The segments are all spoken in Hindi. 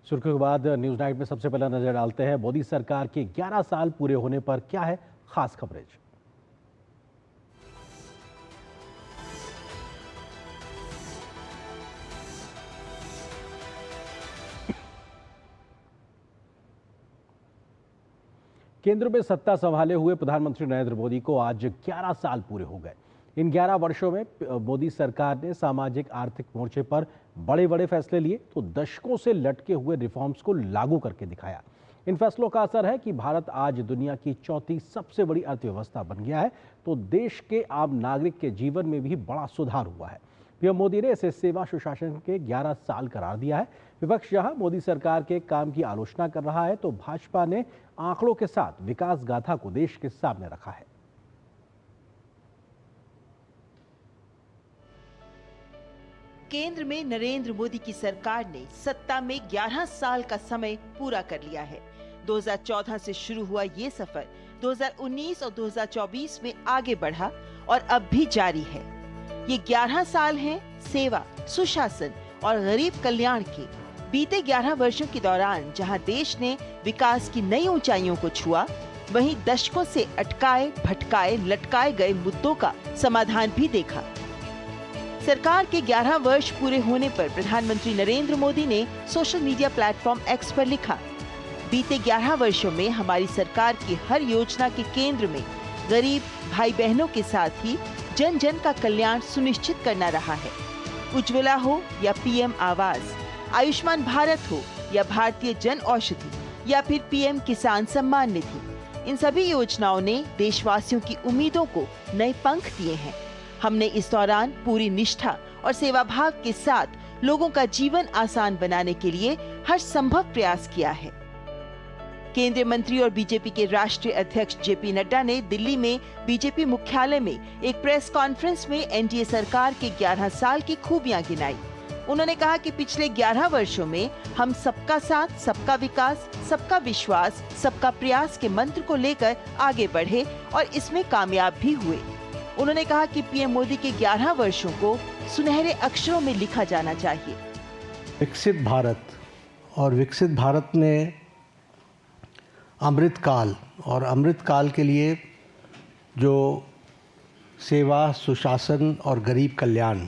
सुर्खियों के बाद न्यूज नाइट में सबसे पहले नजर डालते हैं मोदी सरकार के 11 साल पूरे होने पर क्या है खास कवरेज। केंद्र में सत्ता संभाले हुए प्रधानमंत्री नरेंद्र मोदी को आज 11 साल पूरे हो गए। इन 11 वर्षों में मोदी सरकार ने सामाजिक आर्थिक मोर्चे पर बड़े बड़े फैसले लिए तो दशकों से लटके हुए रिफॉर्म्स को लागू करके दिखाया। इन फैसलों का असर है कि भारत आज दुनिया की चौथी सबसे बड़ी अर्थव्यवस्था बन गया है तो देश के आम नागरिक के जीवन में भी बड़ा सुधार हुआ है। पीएम मोदी ने इसे सेवा सुशासन के 11 साल करार दिया है। विपक्ष जहां मोदी सरकार के काम की आलोचना कर रहा है तो भाजपा ने आंकड़ों के साथ विकास गाथा को देश के सामने रखा है। केंद्र में नरेंद्र मोदी की सरकार ने सत्ता में 11 साल का समय पूरा कर लिया है। 2014 से शुरू हुआ ये सफर 2019 और 2024 में आगे बढ़ा और अब भी जारी है। ये 11 साल हैं सेवा, सुशासन और गरीब कल्याण के। बीते 11 वर्षों के दौरान जहां देश ने विकास की नई ऊंचाइयों को छुआ, वहीं दशकों से अटकाए, भटकाए, लटकाए गए मुद्दों का समाधान भी देखा। सरकार के 11 वर्ष पूरे होने पर प्रधानमंत्री नरेंद्र मोदी ने सोशल मीडिया प्लेटफॉर्म एक्स पर लिखा, बीते 11 वर्षों में हमारी सरकार की हर योजना के केंद्र में गरीब भाई बहनों के साथ ही जन जन का कल्याण सुनिश्चित करना रहा है। उज्ज्वला हो या पीएम आवास, आयुष्मान भारत हो या भारतीय जन औषधि या फिर पीएम किसान सम्मान निधि, इन सभी योजनाओं ने देशवासियों की उम्मीदों को नए पंख दिए हैं। हमने इस दौरान पूरी निष्ठा और सेवा भाव के साथ लोगों का जीवन आसान बनाने के लिए हर संभव प्रयास किया है। केंद्रीय मंत्री और बीजेपी के राष्ट्रीय अध्यक्ष जेपी नड्डा ने दिल्ली में बीजेपी मुख्यालय में एक प्रेस कॉन्फ्रेंस में एनडीए सरकार के 11 साल की खूबियां गिनाई। उन्होंने कहा कि पिछले 11 वर्षों में हम सबका साथ, सबका विकास, सबका विश्वास, सबका प्रयास के मंत्र को लेकर आगे बढ़े और इसमें कामयाब भी हुए। उन्होंने कहा कि पीएम मोदी के 11 वर्षों को सुनहरे अक्षरों में लिखा जाना चाहिए। विकसित भारत और विकसित भारत में अमृतकाल और अमृतकाल के लिए जो सेवा, सुशासन और गरीब कल्याण,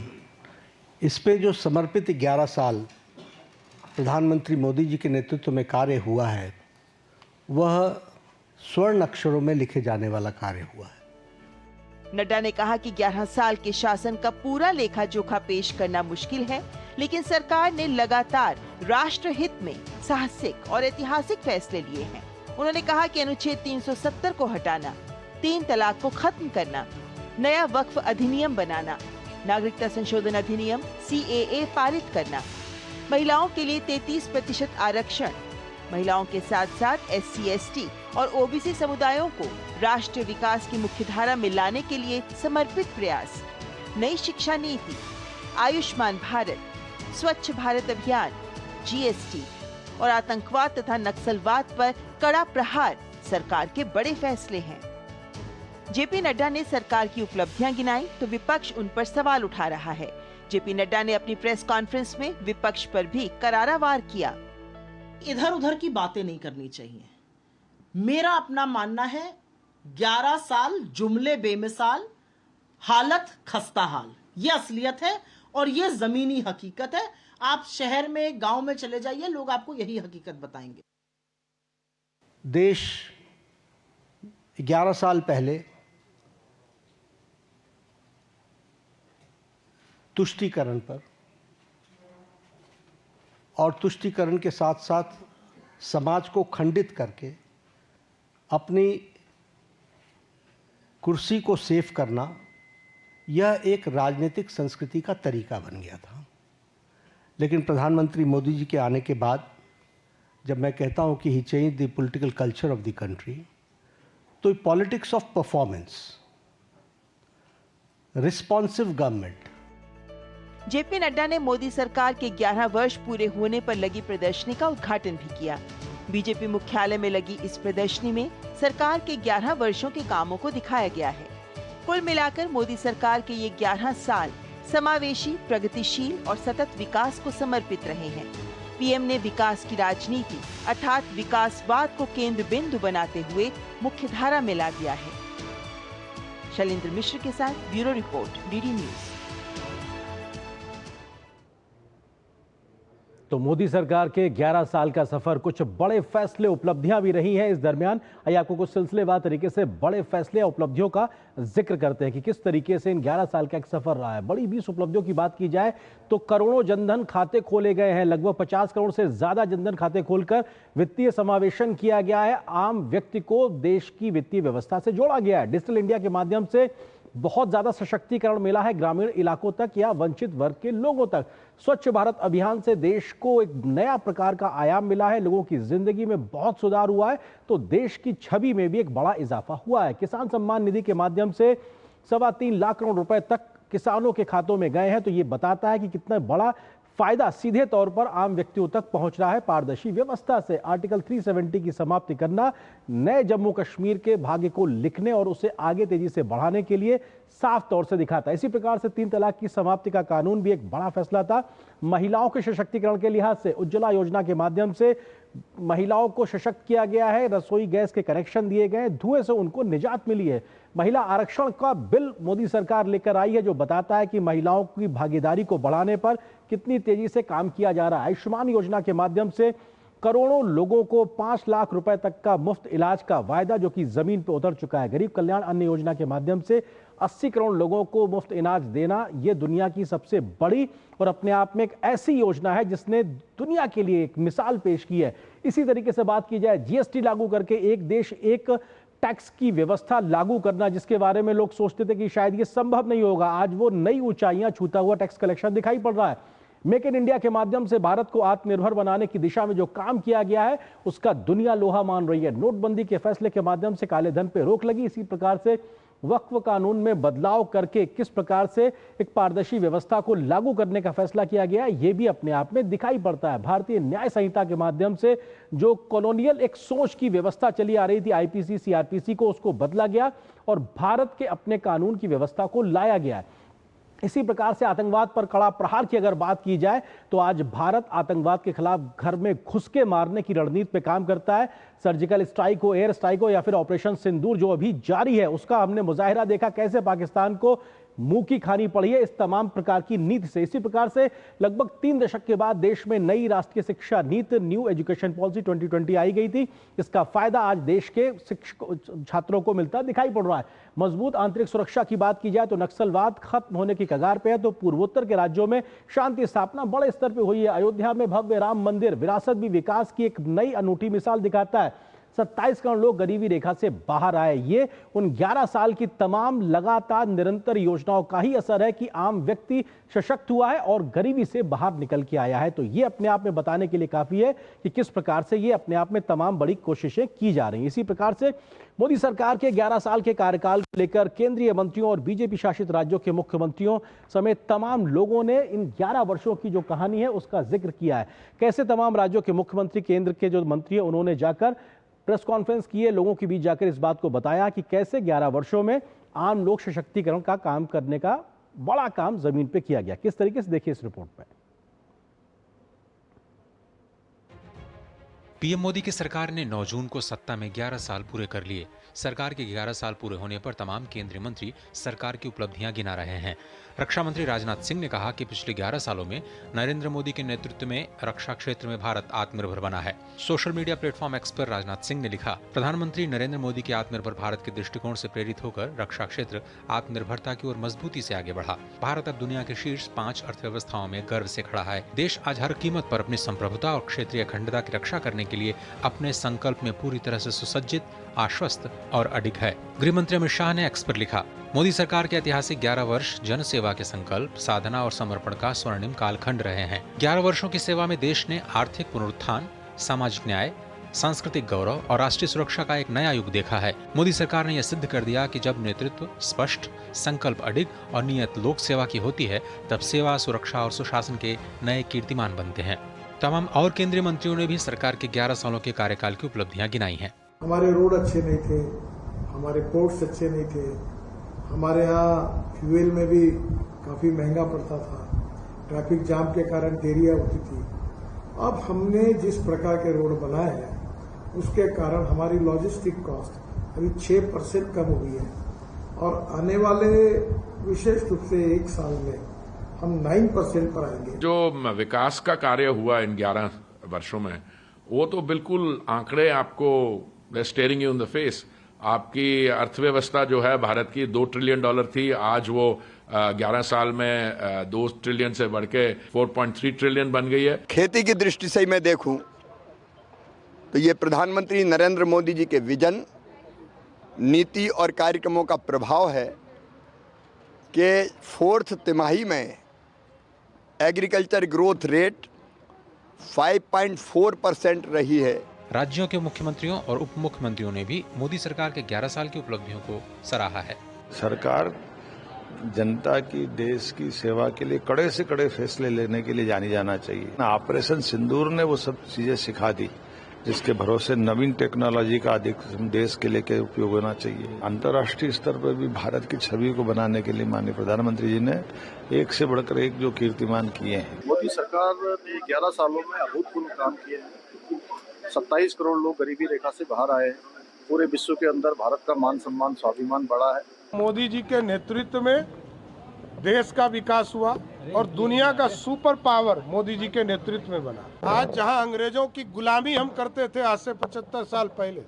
इस पे जो समर्पित 11 साल प्रधानमंत्री मोदी जी के नेतृत्व में कार्य हुआ है, वह स्वर्ण अक्षरों में लिखे जाने वाला कार्य हुआ है। नड्डा ने कहा कि 11 साल के शासन का पूरा लेखा जोखा पेश करना मुश्किल है, लेकिन सरकार ने लगातार राष्ट्र हित में साहसिक और ऐतिहासिक फैसले लिए हैं। उन्होंने कहा कि अनुच्छेद 370 को हटाना, 3 तलाक को खत्म करना, नया वक्फ अधिनियम बनाना, नागरिकता संशोधन अधिनियम CAA पारित करना, महिलाओं के लिए 33% आरक्षण, महिलाओं के साथ साथ SC/ST और OBC समुदायों को राष्ट्रीय विकास की मुख्यधारा में लाने के लिए समर्पित प्रयास, नई शिक्षा नीति, आयुष्मान भारत, स्वच्छ भारत अभियान, GST और आतंकवाद तथा नक्सलवाद पर कड़ा प्रहार सरकार के बड़े फैसले हैं। जेपी नड्डा ने सरकार की उपलब्धियां गिनाई तो विपक्ष उन पर सवाल उठा रहा है। जेपी नड्डा ने अपनी प्रेस कॉन्फ्रेंस में विपक्ष पर भी करारा वार किया। इधर उधर की बातें नहीं करनी चाहिए। मेरा अपना मानना है 11 साल जुमले बेमिसाल, हालत खस्ता हाल, ये असलियत है और ये जमीनी हकीकत है। आप शहर में, गांव में चले जाइए, लोग आपको यही हकीकत बताएंगे। देश 11 साल पहले तुष्टीकरण पर और तुष्टीकरण के साथ साथ समाज को खंडित करके अपनी कुर्सी को सेव करना, यह एक राजनीतिक संस्कृति का तरीका बन गया था। लेकिन प्रधानमंत्री मोदी जी के आने के बाद जब मैं कहता हूं कि he change the political culture of the country, तो politics of performance, responsive government. JP Nadda ने मोदी सरकार के 11 वर्ष पूरे होने पर लगी प्रदर्शनी का उद्घाटन भी किया। बीजेपी मुख्यालय में लगी इस प्रदर्शनी में सरकार के 11 वर्षों के कामों को दिखाया गया है। कुल मिलाकर मोदी सरकार के ये 11 साल समावेशी, प्रगतिशील और सतत विकास को समर्पित रहे हैं। पीएम ने विकास की राजनीति अर्थात विकासवाद को केंद्र बिंदु बनाते हुए मुख्यधारा में ला दिया है। शैलेंद्र मिश्र के साथ ब्यूरो रिपोर्ट, डीडी न्यूज। तो मोदी सरकार के 11 साल का सफर, कुछ बड़े फैसले, उपलब्धियां भी रही हैं इस दरमियान। आइए आपको कुछ सिलसिलेवार तरीके से बड़े फैसले या उपलब्धियों का जिक्र करते हैं कि किस तरीके से इन 11 साल का एक सफर रहा है। बड़ी 20 उपलब्धियों की बात की जाए तो करोड़ों जनधन खाते खोले गए हैं। लगभग 50 करोड़ से ज्यादा जनधन खाते खोलकर वित्तीय समावेशन किया गया है। आम व्यक्ति को देश की वित्तीय व्यवस्था से जोड़ा गया है। डिजिटल इंडिया के माध्यम से बहुत ज्यादा सशक्तिकरण मिला है ग्रामीण इलाकों तक या वंचित वर्ग के लोगों तक। स्वच्छ भारत अभियान से देश को एक नया प्रकार का आयाम मिला है। लोगों की जिंदगी में बहुत सुधार हुआ है, तो देश की छवि में भी एक बड़ा इजाफा हुआ है। किसान सम्मान निधि के माध्यम से 3.25 लाख करोड़ रुपए तक किसानों के खातों में गए हैं, तो ये बताता है कि कितना बड़ा फायदा सीधे तौर पर आम व्यक्तियों तक पहुंच रहा है पारदर्शी व्यवस्था से। आर्टिकल 370 की समाप्ति करना नए जम्मू कश्मीर के भाग्य को लिखने और उसे आगे तेजी से बढ़ाने के लिए साफ तौर से दिखाता है। इसी प्रकार से 3 तलाक की समाप्ति का कानून भी एक बड़ा फैसला था। महिलाओं के सशक्तिकरण के लिहाज से उज्ज्वला योजना के माध्यम से महिलाओं को सशक्त किया गया है। रसोई गैस के कनेक्शन दिए गए, धुएं से उनको निजात मिली है। महिला आरक्षण का बिल मोदी सरकार लेकर आई है, जो बताता है कि महिलाओं की भागीदारी को बढ़ाने पर कितनी तेजी से काम किया जा रहा है। आयुष्मान योजना के माध्यम से करोड़ों लोगों को 5 लाख रुपए तक का मुफ्त इलाज का वायदा, जो कि जमीन पर उतर चुका है। गरीब कल्याण अन्न योजना के माध्यम से 80 करोड़ लोगों को मुफ्त इलाज देना, यह दुनिया की सबसे बड़ी और अपने आप में एक ऐसी योजना है जिसने दुनिया के लिए एक मिसाल पेश की है। इसी तरीके से बात की जाए जीएसटी लागू करके एक देश एक टैक्स की व्यवस्था लागू करना, जिसके बारे में लोग सोचते थे कि शायद ये संभव नहीं होगा, आज वो नई ऊंचाइयां छूता हुआ टैक्स कलेक्शन दिखाई पड़ रहा है। मेक इन इंडिया के माध्यम से भारत को आत्मनिर्भर बनाने की दिशा में जो काम किया गया है उसका दुनिया लोहा मान रही है। नोटबंदी के फैसले के माध्यम से काले धन पर रोक लगी। इसी प्रकार से वक्फ कानून में बदलाव करके किस प्रकार से एक पारदर्शी व्यवस्था को लागू करने का फैसला किया गया है, यह भी अपने आप में दिखाई पड़ता है। भारतीय न्याय संहिता के माध्यम से जो कॉलोनियल एक सोच की व्यवस्था चली आ रही थी आईपीसी सीआरपीसी को, उसको बदला गया और भारत के अपने कानून की व्यवस्था को लाया गया है। इसी प्रकार से आतंकवाद पर कड़ा प्रहार की अगर बात की जाए तो आज भारत आतंकवाद के खिलाफ घर में घुस के मारने की रणनीति पे काम करता है। सर्जिकल स्ट्राइक हो, एयर स्ट्राइक हो या फिर ऑपरेशन सिंदूर जो अभी जारी है, उसका हमने मुजाहिरा देखा कैसे पाकिस्तान को मुंह की खानी पड़ी है इस तमाम प्रकार की नीति से। इसी प्रकार से लगभग 3 दशक के बाद देश में नई राष्ट्रीय शिक्षा नीति, न्यू एजुकेशन पॉलिसी 2020 आई गई थी। इसका फायदा आज देश के छात्रों को मिलता दिखाई पड़ रहा है। मजबूत आंतरिक सुरक्षा की बात की जाए तो नक्सलवाद खत्म होने की कगार पे है, तो पूर्वोत्तर के राज्यों में शांति स्थापना बड़े स्तर पर हुई है। अयोध्या में भव्य राम मंदिर विरासत भी विकास की एक नई अनूठी मिसाल दिखाता है। 27 करोड़ लोग गरीबी रेखा से बाहर आए। ये उन 11 साल की तमाम लगातार निरंतर योजनाओं का ही असर है कि आम व्यक्ति सशक्त हुआ है और गरीबी से बाहर निकल के आया है। तो ये अपने आप में बताने के लिए काफी है कि किस प्रकार से ये अपने आप में तमाम बड़ी कोशिशें की जा रही हैं। इसी प्रकार से मोदी सरकार के 11 साल के कार्यकाल को लेकर केंद्रीय मंत्रियों और बीजेपी शासित राज्यों के मुख्यमंत्रियों समेत तमाम लोगों ने इन 11 वर्षों की जो कहानी है उसका जिक्र किया है। कैसे तमाम राज्यों के मुख्यमंत्री, केंद्र के जो मंत्री हैं, उन्होंने जाकर प्रेस कॉन्फ्रेंस किए, लोगों के बीच जाकर इस बात को बताया कि कैसे 11 वर्षों में आम लोक सशक्तिकरण का काम करने का बड़ा काम जमीन पे किया गया। किस तरीके से देखिए इस रिपोर्ट में। पीएम मोदी की सरकार ने 9 जून को सत्ता में 11 साल पूरे कर लिए। सरकार के 11 साल पूरे होने पर तमाम केंद्रीय मंत्री सरकार की उपलब्धियां गिना रहे हैं। रक्षा मंत्री राजनाथ सिंह ने कहा कि पिछले 11 सालों में नरेंद्र मोदी के नेतृत्व में रक्षा क्षेत्र में भारत आत्मनिर्भर बना है। सोशल मीडिया प्लेटफॉर्म एक्स पर राजनाथ सिंह ने लिखा, प्रधानमंत्री नरेंद्र मोदी के आत्मनिर्भर भारत के दृष्टिकोण से प्रेरित होकर रक्षा क्षेत्र आत्मनिर्भरता की ओर मजबूती से आगे बढ़ा। भारत अब दुनिया के शीर्ष 5 अर्थव्यवस्थाओं में गर्व से खड़ा है। देश आज हर कीमत पर अपनी संप्रभुता और क्षेत्रीय अखंडता की रक्षा करने के लिए अपने संकल्प में पूरी तरह से सुसज्जित, आश्वस्त और अडिग है। गृह मंत्री अमित शाह ने एक्स पर लिखा, मोदी सरकार के ऐतिहासिक 11 वर्ष जन सेवा के संकल्प, साधना और समर्पण का स्वर्णिम कालखंड रहे हैं। 11 वर्षों की सेवा में देश ने आर्थिक पुनरुत्थान, सामाजिक न्याय, सांस्कृतिक गौरव और राष्ट्रीय सुरक्षा का एक नया युग देखा है। मोदी सरकार ने यह सिद्ध कर दिया कि जब नेतृत्व स्पष्ट, संकल्प अडिग और नियत लोक सेवा की होती है, तब सेवा, सुरक्षा और सुशासन के नए कीर्तिमान बनते हैं। तमाम और केंद्रीय मंत्रियों ने भी सरकार के 11 सालों के कार्यकाल की उपलब्धियां गिनाई हैं। हमारे रोड अच्छे नहीं थे, हमारे पोर्ट्स अच्छे नहीं थे, हमारे यहाँ फ्यूल में भी काफ़ी महंगा पड़ता था, ट्रैफिक जाम के कारण देरियां होती थी, अब हमने जिस प्रकार के रोड बनाए हैं उसके कारण हमारी लॉजिस्टिक कॉस्ट अभी 6% कम हुई है और आने वाले विशेष रूप से 1 साल में हम 9% पर आएंगे। जो विकास का कार्य हुआ इन 11 वर्षों में, वो तो बिल्कुल आंकड़े आपको steering you in the face. आपकी अर्थव्यवस्था जो है भारत की $2 ट्रिलियन थी, आज वो 11 साल में 2 ट्रिलियन से बढ़ के 4.3 ट्रिलियन बन गई है। खेती की दृष्टि से मैं देखूं तो ये प्रधानमंत्री नरेंद्र मोदी जी के विजन, नीति और कार्यक्रमों का प्रभाव है कि 4th तिमाही में एग्रीकल्चर ग्रोथ रेट 5.4% रही है। राज्यों के मुख्यमंत्रियों और उप मुख्यमंत्रियों ने भी मोदी सरकार के 11 साल की उपलब्धियों को सराहा है। सरकार जनता की, देश की सेवा के लिए कड़े से कड़े फैसले लेने के लिए जाना चाहिए। ऑपरेशन सिंदूर ने वो सब चीजें सिखा दी जिसके भरोसे नवीन टेक्नोलॉजी का अधिक देश के लिए उपयोग होना चाहिए। अंतर्राष्ट्रीय स्तर पर भी भारत की छवि को बनाने के लिए माननीय प्रधानमंत्री जी ने एक से बढ़कर एक जो कीर्तिमान किए हैं। मोदी सरकार ने 11 सालों में अभूतपूर्व काम किए हैं। 27 करोड़ लोग गरीबी रेखा से बाहर आए हैं। पूरे विश्व के अंदर भारत का मान सम्मान, स्वाभिमान बढ़ा है। मोदी जी के नेतृत्व में देश का विकास हुआ और दुनिया का सुपर पावर मोदी जी के नेतृत्व में बना। आज जहां अंग्रेजों की गुलामी हम करते थे आज से 75 साल पहले,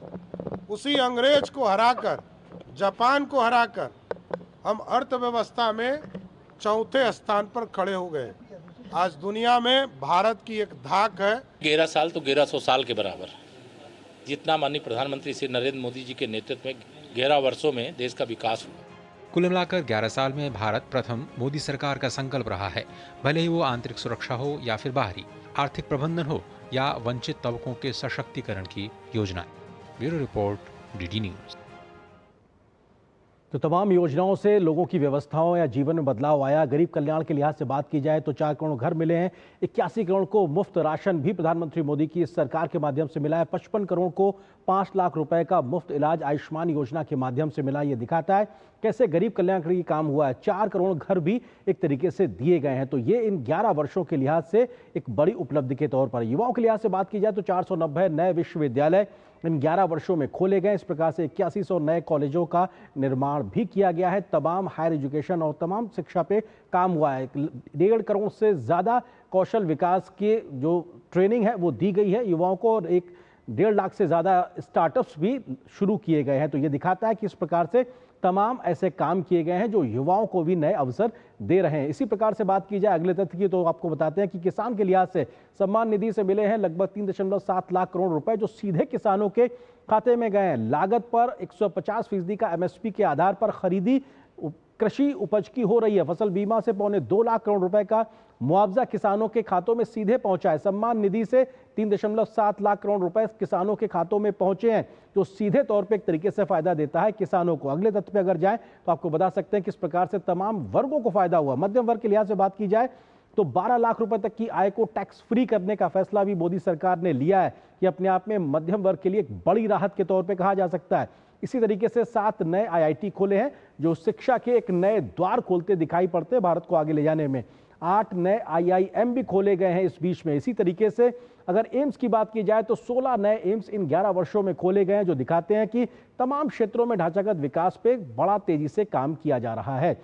उसी अंग्रेज को हराकर, जापान को हराकर हम अर्थव्यवस्था में 4थे स्थान पर खड़े हो गए। आज दुनिया में भारत की एक धाक है। 11 साल तो 1100 साल के बराबर, जितना माननीय प्रधानमंत्री श्री नरेंद्र मोदी जी के नेतृत्व में 11 वर्षों में देश का विकास हुआ। कुल मिलाकर 11 साल में भारत प्रथम मोदी सरकार का संकल्प रहा है, भले ही वो आंतरिक सुरक्षा हो या फिर बाहरी, आर्थिक प्रबंधन हो या वंचित तबकों के सशक्तिकरण की योजनाएं। Bureau report, DD news. तो तमाम योजनाओं से लोगों की व्यवस्थाओं या जीवन में बदलाव आया। गरीब कल्याण के लिहाज से बात की जाए तो 4 करोड़ घर मिले हैं। 81 करोड़ को मुफ्त राशन भी प्रधानमंत्री मोदी की इस सरकार के माध्यम से मिला है। 55 करोड़ को 5 लाख रुपए का मुफ्त इलाज आयुष्मान योजना के माध्यम से मिला। ये दिखाता है कैसे गरीब कल्याणकारी काम हुआ है। 4 करोड़ घर भी एक तरीके से दिए गए हैं। तो ये इन 11 वर्षों के लिहाज से एक बड़ी उपलब्धि के तौर पर। युवाओं के लिहाज से बात की जाए तो 490 नए विश्वविद्यालय इन 11 वर्षों में खोले गए। इस प्रकार से 8100 नए कॉलेजों का निर्माण भी किया गया है। तमाम हायर एजुकेशन और तमाम शिक्षा पे काम हुआ है। 1.5 करोड़ से ज़्यादा कौशल विकास की जो ट्रेनिंग है वो दी गई है युवाओं को और 1.5 लाख से ज़्यादा स्टार्टअप्स भी शुरू किए गए हैं। तो ये दिखाता है कि इस प्रकार से तमाम ऐसे काम किए गए हैं जो युवाओं को भी नए अवसर दे रहे हैं। इसी प्रकार से बात की जाए अगले तथ्य की तो आपको बताते हैं कि किसान के लिहाज से सम्मान निधि से मिले हैं लगभग 3.7 लाख करोड़ रुपए जो सीधे किसानों के खाते में गए हैं। लागत पर 150% का MSP के आधार पर खरीदी कृषि उपज की हो रही है। फसल बीमा से 2.25 लाख करोड़ रुपए का मुआवजा किसानों के खातों में सीधे पहुंचा है। सम्मान निधि से 3.7 लाख करोड़ रुपए किसानों के खातों में पहुंचे हैं जो सीधे तौर पे एक तरीके से फायदा देता है किसानों को। अगले तथ्य पे अगर जाएं तो आपको बता सकते हैं किस प्रकार से तमाम वर्गों को फायदा हुआ। मध्यम वर्ग के लिहाज से बात की जाए तो 12 लाख रुपए तक की आय को टैक्स फ्री करने का फैसला भी मोदी सरकार ने लिया है। ये अपने आप में मध्यम वर्ग के लिए एक बड़ी राहत के तौर पर कहा जा सकता है। इसी तरीके से 7 नए IIT खोले हैं जो शिक्षा के एक नए द्वार खोलते दिखाई पड़ते हैं भारत को आगे ले जाने में। 8 नए IIM भी खोले गए हैं इस बीच में। इसी तरीके से अगर एम्स की बात की जाए तो 16 नए एम्स इन 11 वर्षों में खोले गए हैं जो दिखाते हैं कि तमाम क्षेत्रों में ढांचागत विकास पे बड़ा तेजी से काम किया जा रहा है।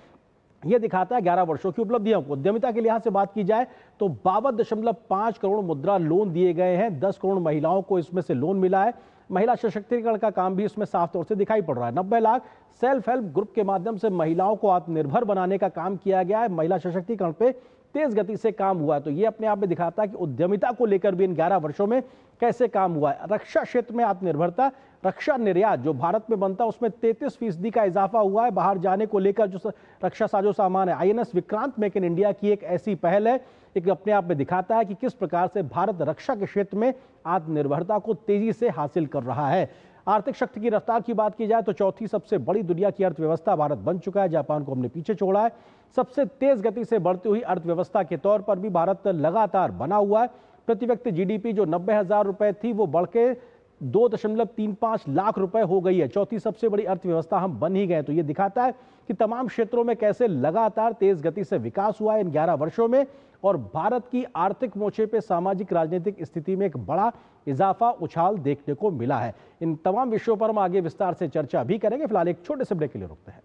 यह दिखाता है 11 वर्षों की उपलब्धियों को। उद्यमिता के लिहाज से बात की जाए तो 52.5 करोड़ मुद्रा लोन दिए गए हैं। 10 करोड़ महिलाओं को इसमें से लोन मिला है। महिला सशक्तिकरण का काम भी इसमें साफ तौर से दिखाई पड़ रहा है। 90 लाख सेल्फ हेल्प ग्रुप के माध्यम से महिलाओं को आत्मनिर्भर बनाने का काम किया गया है। महिला सशक्तिकरण पे तेज गति से काम हुआ है। तो ये अपने आप में दिखाता है कि उद्यमिता को लेकर भी इन 11 वर्षों में कैसे काम हुआ है। रक्षा क्षेत्र में आत्मनिर्भरता, रक्षा निर्यात जो भारत में बनता है उसमें 33% का इजाफा हुआ है। बाहर जाने को लेकर जो रक्षा साजो सामान है, INS Vikrant make in India की एक ऐसी पहल है। एक अपने आप में दिखाता है कि किस प्रकार से भारत रक्षा के क्षेत्र में आत्मनिर्भरता को तेजी से हासिल कर रहा है। आर्थिक शक्ति की रफ्तार की बात की जाए तो चौथी सबसे बड़ी दुनिया की अर्थव्यवस्था भारत बन चुका है। जापान को हमने पीछे छोड़ा है। सबसे तेज गति से बढ़ती हुई अर्थव्यवस्था के तौर पर भी भारत लगातार बना हुआ है। प्रति व्यक्ति GDP जो 90,000 रुपए थी वो बढ़ के 2.35 लाख रुपए हो गई है। चौथी सबसे बड़ी अर्थव्यवस्था हम बन ही गए। तो ये दिखाता है कि तमाम क्षेत्रों में कैसे लगातार तेज गति से विकास हुआ है इन 11 वर्षों में, और भारत की आर्थिक मोर्चे पे सामाजिक राजनीतिक स्थिति में एक बड़ा इजाफा, उछाल देखने को मिला है। इन तमाम विषयों पर हम आगे विस्तार से चर्चा भी करेंगे। फिलहाल एक छोटे से ब्रेक के लिए रुकते हैं।